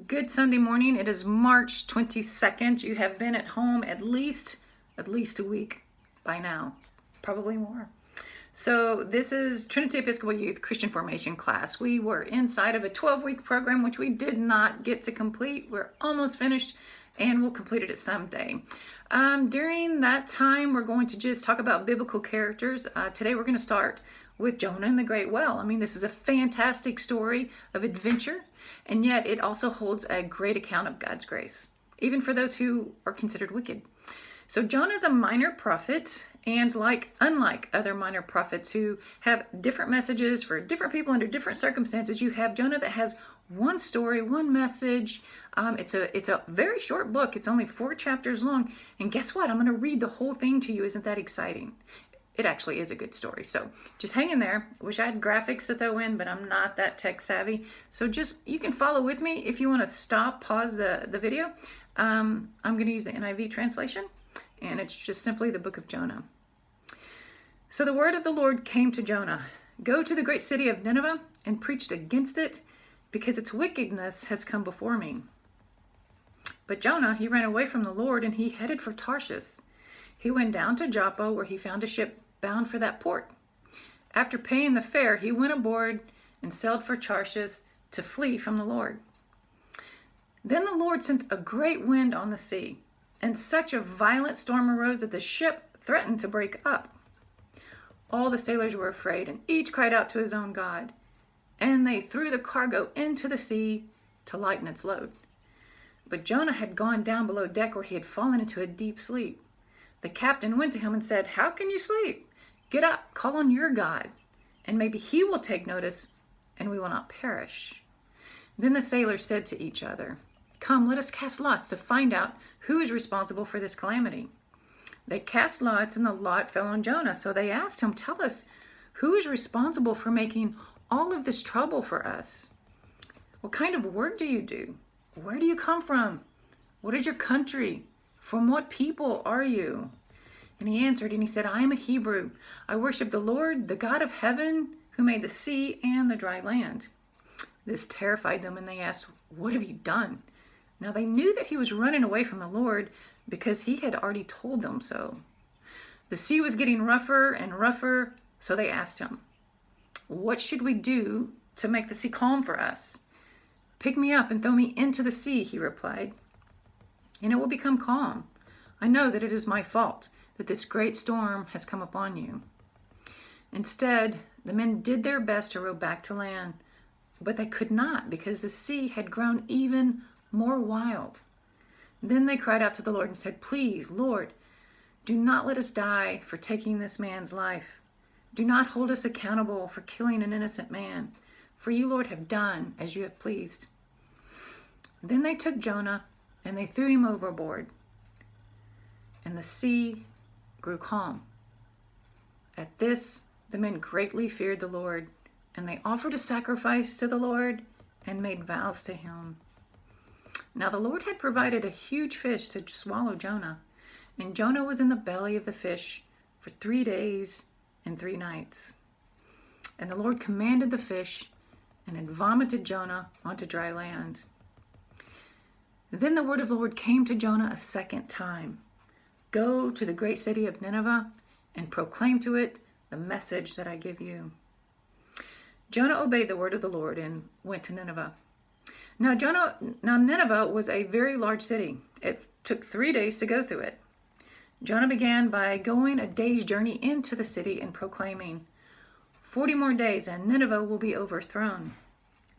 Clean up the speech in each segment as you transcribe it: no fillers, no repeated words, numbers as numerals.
Good Sunday morning. It is March 22nd. You have been at home at least a week by now, probably more. So this is Trinity Episcopal Youth Christian Formation class. We were inside of a 12-week program, which we did not get to complete. We're almost finished, and we'll complete it someday. During that time, we're going to just talk about biblical characters. Today, we're going to start with Jonah and the Great Whale. I mean, this is a fantastic story of adventure, and yet it also holds a great account of God's grace, even for those who are considered wicked. So Jonah is a minor prophet, and unlike other minor prophets who have different messages for different people under different circumstances, you have Jonah that has one story, one message. It's a very short book. It's only 4 chapters long. And guess what? I'm going to read the whole thing to you. Isn't that exciting? It actually is a good story. So just hang in there. Wish I had graphics to throw in, but I'm not that tech savvy. So you can follow with me. If you want to pause the video. I'm going to use the NIV translation, and it's just simply the book of Jonah. So the word of the Lord came to Jonah. Go to the great city of Nineveh and preach against it, because its wickedness has come before me. But Jonah, he ran away from the Lord, and he headed for Tarshish. He went down to Joppa, where he found a ship bound for that port. After paying the fare, he went aboard and sailed for Tarshish to flee from the Lord. Then the Lord sent a great wind on the sea, and such a violent storm arose that the ship threatened to break up. All the sailors were afraid, and each cried out to his own God. And they threw the cargo into the sea to lighten its load. But Jonah had gone down below deck, where he had fallen into a deep sleep. The captain went to him and said, "How can you sleep? Get up, call on your God, and maybe he will take notice, and we will not perish." Then the sailors said to each other, "Come, let us cast lots to find out who is responsible for this calamity." They cast lots, and the lot fell on Jonah. So they asked him, "Tell us, who is responsible for making all of this trouble for us? What kind of work do you do? Where do you come from? What is your country? From what people are you?" And he answered and he said, "I am a Hebrew. I worship the Lord, the God of heaven, who made the sea and the dry land." This terrified them, and they asked, "What have you done?" Now they knew that he was running away from the Lord, because he had already told them so. The sea was getting rougher and rougher, so they asked him, "What should we do to make the sea calm for us?" "Pick me up and throw me into the sea," he replied, "and it will become calm. I know that it is my fault that this great storm has come upon you." Instead, the men did their best to row back to land, but they could not, because the sea had grown even more wild. Then they cried out to the Lord and said, "Please, Lord, do not let us die for taking this man's life. Do not hold us accountable for killing an innocent man, for you, Lord, have done as you have pleased." Then they took Jonah and they threw him overboard, and the sea grew calm. At this, the men greatly feared the Lord, and they offered a sacrifice to the Lord and made vows to him. Now the Lord had provided a huge fish to swallow Jonah, and Jonah was in the belly of the fish for 3 days and 3 nights. And the Lord commanded the fish, and it vomited Jonah onto dry land. Then the word of the Lord came to Jonah a second time. "Go to the great city of Nineveh and proclaim to it the message that I give you." Jonah obeyed the word of the Lord and went to Nineveh. Now Nineveh was a very large city. It took 3 days to go through it. Jonah began by going a day's journey into the city and proclaiming, 40 more days and Nineveh will be overthrown."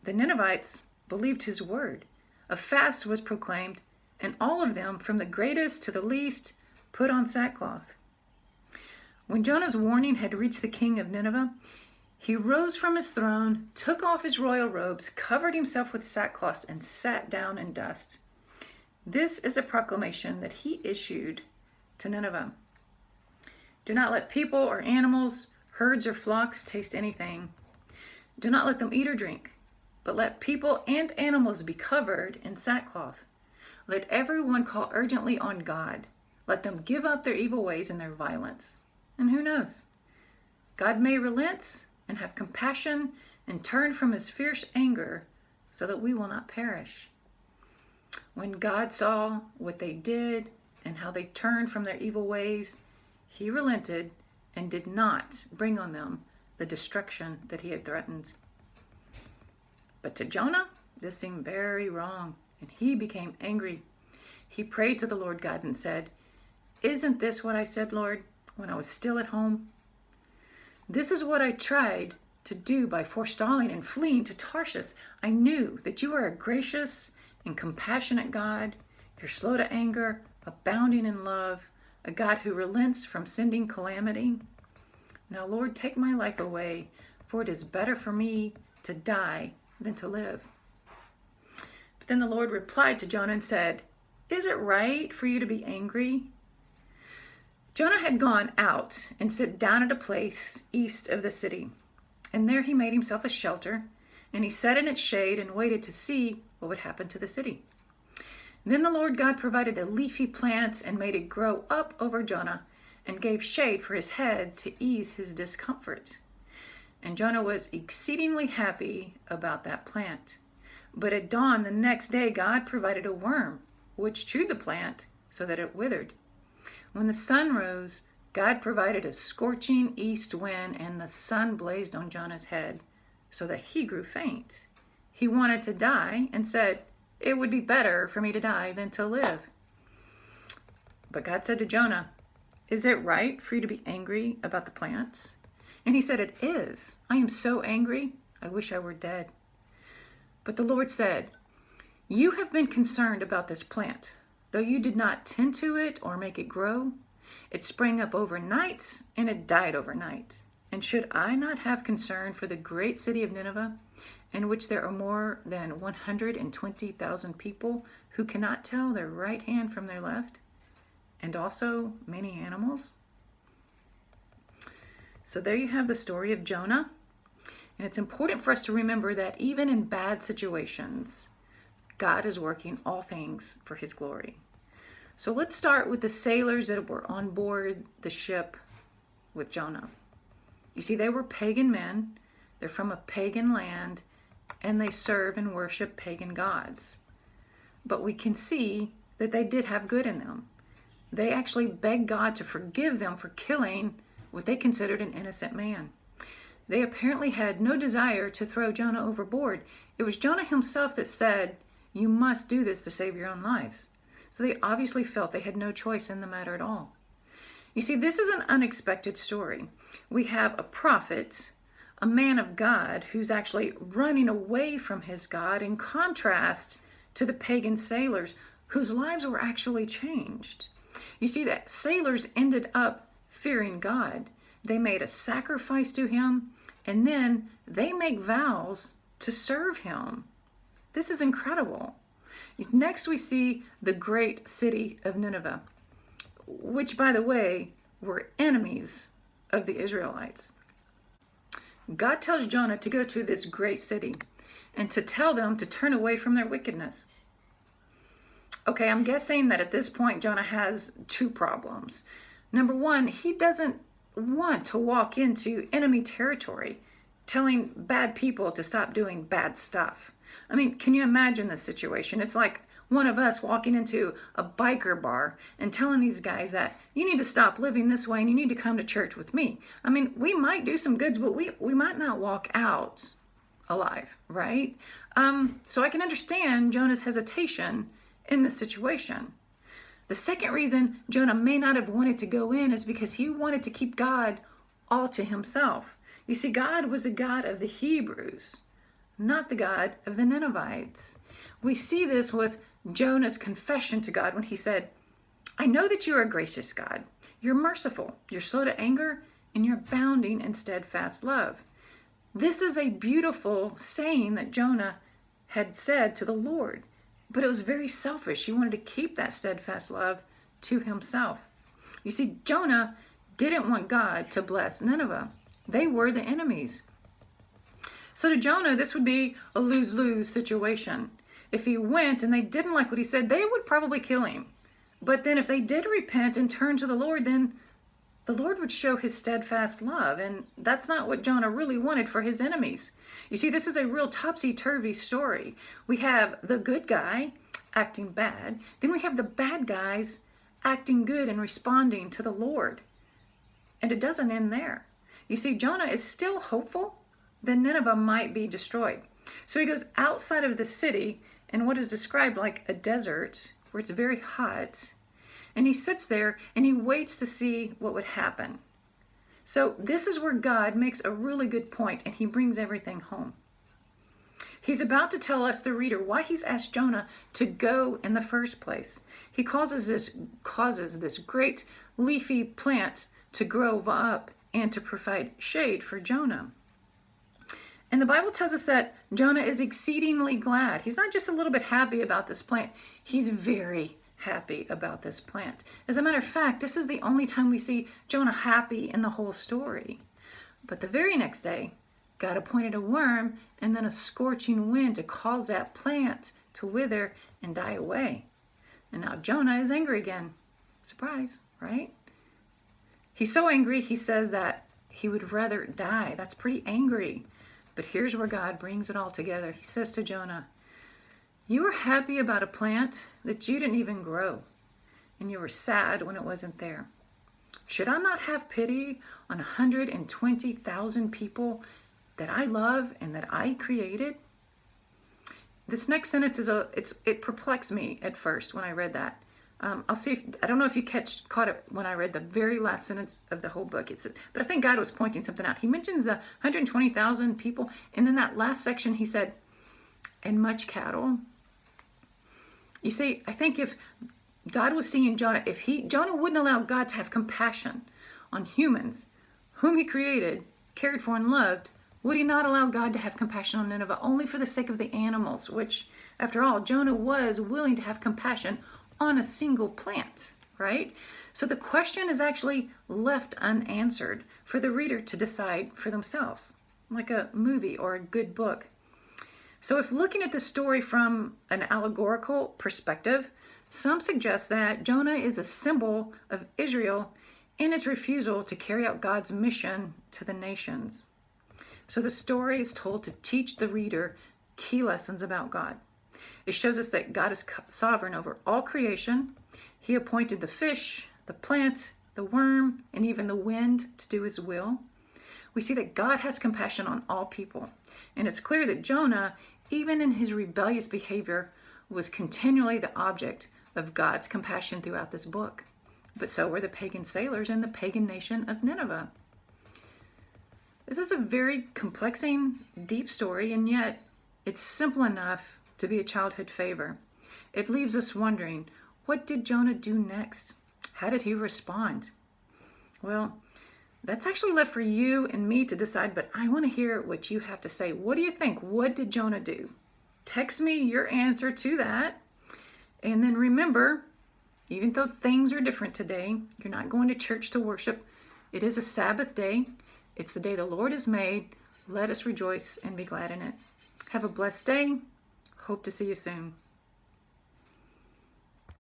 The Ninevites believed his word. A fast was proclaimed, and all of them, from the greatest to the least, put on sackcloth. When Jonah's warning had reached the king of Nineveh, he rose from his throne, took off his royal robes, covered himself with sackcloth, and sat down in dust. This is a proclamation that he issued to Nineveh. "Do not let people or animals, herds or flocks taste anything. Do not let them eat or drink, but let people and animals be covered in sackcloth. Let everyone call urgently on God. Let them give up their evil ways and their violence. And who knows? God may relent and have compassion and turn from his fierce anger so that we will not perish." When God saw what they did and how they turned from their evil ways, he relented and did not bring on them the destruction that he had threatened. But to Jonah, this seemed very wrong, and he became angry. He prayed to the Lord God and said, "Isn't this what I said, Lord, when I was still at home? This is what I tried to do by forestalling and fleeing to Tarshish. I knew that you are a gracious and compassionate God. You're slow to anger, abounding in love, a God who relents from sending calamity. Now, Lord, take my life away, for it is better for me to die than to live." But then the Lord replied to Jonah and said, "Is it right for you to be angry?" Jonah had gone out and sat down at a place east of the city, and there he made himself a shelter, and he sat in its shade and waited to see what would happen to the city. Then the Lord God provided a leafy plant and made it grow up over Jonah and gave shade for his head to ease his discomfort. And Jonah was exceedingly happy about that plant. But at dawn the next day, God provided a worm, which chewed the plant so that it withered. When the sun rose, God provided a scorching east wind, and the sun blazed on Jonah's head so that he grew faint. He wanted to die and said, "It would be better for me to die than to live." But God said to Jonah, "Is it right for you to be angry about the plants?" And he said, "It is. I am so angry, I wish I were dead." But the Lord said, "You have been concerned about this plant, though you did not tend to it or make it grow. It sprang up overnight and it died overnight. And should I not have concern for the great city of Nineveh, in which there are more than 120,000 people who cannot tell their right hand from their left, and also many animals?" So there you have the story of Jonah. And it's important for us to remember that even in bad situations, God is working all things for his glory. So let's start with the sailors that were on board the ship with Jonah. You see, they were pagan men. They're from a pagan land, and they serve and worship pagan gods. But we can see that they did have good in them. They actually begged God to forgive them for killing what they considered an innocent man. They apparently had no desire to throw Jonah overboard. It was Jonah himself that said, "You must do this to save your own lives." So they obviously felt they had no choice in the matter at all. You see, this is an unexpected story. We have a prophet, a man of God, who's actually running away from his God, in contrast to the pagan sailors whose lives were actually changed. You see, that sailors ended up fearing God. They made a sacrifice to him, and then they make vows to serve him. This is incredible. Next, we see the great city of Nineveh, which, by the way, were enemies of the Israelites. God tells Jonah to go to this great city and to tell them to turn away from their wickedness. Okay, I'm guessing that at this point, Jonah has two problems. Number one, he doesn't want to walk into enemy territory telling bad people to stop doing bad stuff. I mean, can you imagine this situation? It's like one of us walking into a biker bar and telling these guys that you need to stop living this way and you need to come to church with me. I mean, we might do some goods, but we might not walk out alive, right? So I can understand Jonah's hesitation in this situation. The second reason Jonah may not have wanted to go in is because he wanted to keep God all to himself. You see, God was a God of the Hebrews, not the God of the Ninevites. We see this with Jonah's confession to God when he said, "I know that you are a gracious God. You're merciful, you're slow to anger, and you're abounding in steadfast love." This is a beautiful saying that Jonah had said to the Lord. But it was very selfish. He wanted to keep that steadfast love to himself. You see, Jonah didn't want God to bless Nineveh. They were the enemies. So to Jonah, this would be a lose-lose situation. If he went and they didn't like what he said, they would probably kill him. But then if they did repent and turn to the Lord, then the Lord would show his steadfast love. And that's not what Jonah really wanted for his enemies. You see, this is a real topsy-turvy story. We have the good guy acting bad. Then we have the bad guys acting good and responding to the Lord. And it doesn't end there. You see, Jonah is still hopeful that Nineveh might be destroyed. So he goes outside of the city in what is described like a desert where it's very hot. And he sits there and he waits to see what would happen. So this is where God makes a really good point and he brings everything home. He's about to tell us, the reader, why he's asked Jonah to go in the first place. He causes this great leafy plant to grow up and to provide shade for Jonah. And the Bible tells us that Jonah is exceedingly glad. He's not just a little bit happy about this plant. He's very happy about this plant. As a matter of fact, this is the only time we see Jonah happy in the whole story. But the very next day, God appointed a worm and then a scorching wind to cause that plant to wither and die away. And now Jonah is angry again. Surprise, right? He's so angry, he says that he would rather die. That's pretty angry. But here's where God brings it all together. He says to Jonah, you were happy about a plant that you didn't even grow, and you were sad when it wasn't there. Should I not have pity on 120,000 people that I love and that I created? This next sentence it perplexed me at first when I read that. I'll see if, I don't know if you caught it when I read the very last sentence of the whole book. But I think God was pointing something out. He mentions 120,000 people, and then that last section he said, and much cattle. You see, I think if God was seeing Jonah, Jonah wouldn't allow God to have compassion on humans whom he created, cared for, and loved, would he not allow God to have compassion on Nineveh only for the sake of the animals, which, after all, Jonah was willing to have compassion on a single plant, right? So the question is actually left unanswered for the reader to decide for themselves, like a movie or a good book. So if looking at the story from an allegorical perspective, some suggest that Jonah is a symbol of Israel in its refusal to carry out God's mission to the nations. So the story is told to teach the reader key lessons about God. It shows us that God is sovereign over all creation. He appointed the fish, the plant, the worm, and even the wind to do his will. We see that God has compassion on all people. And it's clear that Jonah, even in his rebellious behavior, was continually the object of God's compassion throughout this book. But so were the pagan sailors in the pagan nation of Nineveh. This is a very complexing, deep story, and yet it's simple enough to be a childhood favor. It leaves us wondering, what did Jonah do next? How did he respond? Well, that's actually left for you and me to decide, but I want to hear what you have to say. What do you think? What did Jonah do? Text me your answer to that. And then remember, even though things are different today, you're not going to church to worship. It is a Sabbath day. It's the day the Lord has made. Let us rejoice and be glad in it. Have a blessed day. Hope to see you soon.